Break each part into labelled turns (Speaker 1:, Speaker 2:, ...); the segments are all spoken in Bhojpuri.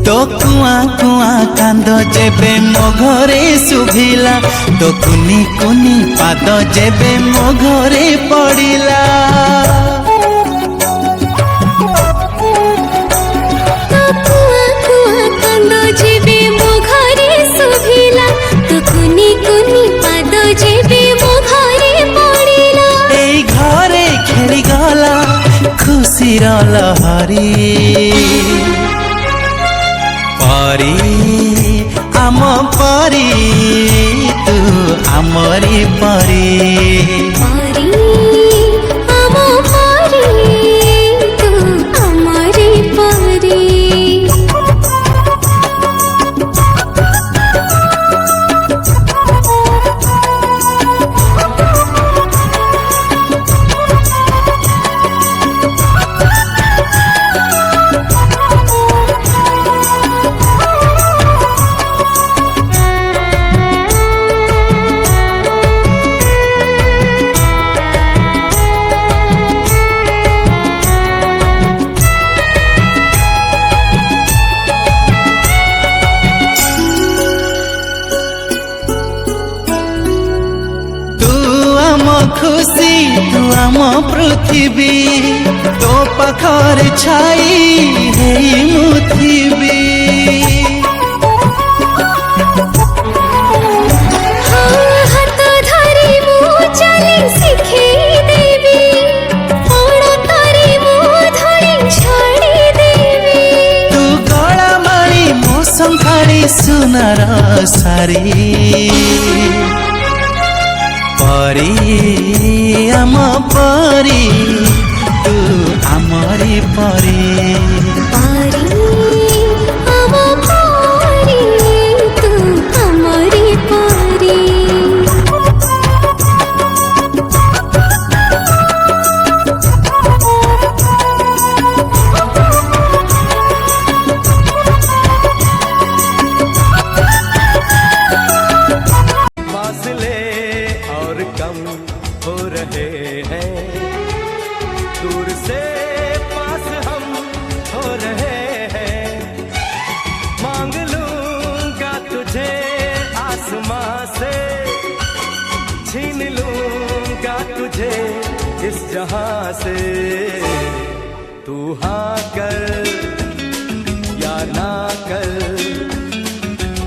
Speaker 1: तो कुआ कुआ कांद जेबे मो घरे सुभिला तो कुनी कुनी पाद जेबे मो घरे पड़िला
Speaker 2: तो कुआ कुआ कांद जेबे मो घरे सुभिला तो कुनी कुनी पाद जेबे मो घरे पड़िला
Speaker 1: एई घरे खेली गला खुशी र लहरी परी आम परी तू आमरी परी
Speaker 2: परी आम परी तू आमरी परी
Speaker 1: खुशी तू आम पृथ्वी तो पाखर छाई हेई मुथिबी
Speaker 2: हाथ धरी मु चली शिखे देवी ओड़ तारी मु धरी छाड़ी देवी
Speaker 1: तू गला मारी मो संखाड़ी सुनार सारी परी आम परी तू आमरी परी
Speaker 2: परी आम परी तू आमरी परी
Speaker 3: कम हो रहे हैं दूर से पास हम हो रहे हैं मांग लूंगा तुझे आसमां से छीन लूंगा तुझे इस जहां से तू हाँ कर या ना कर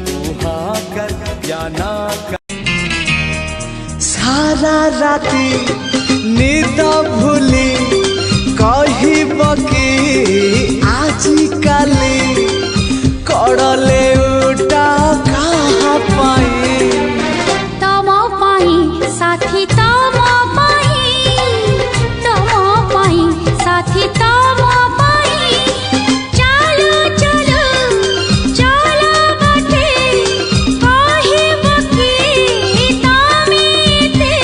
Speaker 3: तू हाँ कर या ना कर
Speaker 1: सारा राती निद भूली कहब कि आजी काली कड़ले उठा कहा पाई
Speaker 2: तम पाई साथी तम पाई साथी तम पाई चलो चलो चलो बाटे कहब कि तमेते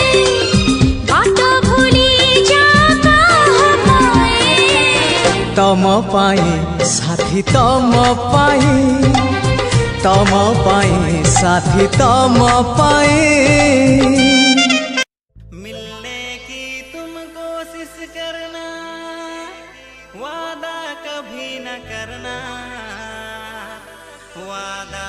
Speaker 2: बात भूली जा कहा पाए
Speaker 1: तम पाई साथी तम पाई साथी तम पाई मिलने की तुम कोशिश करना वादा कभी न करना वादा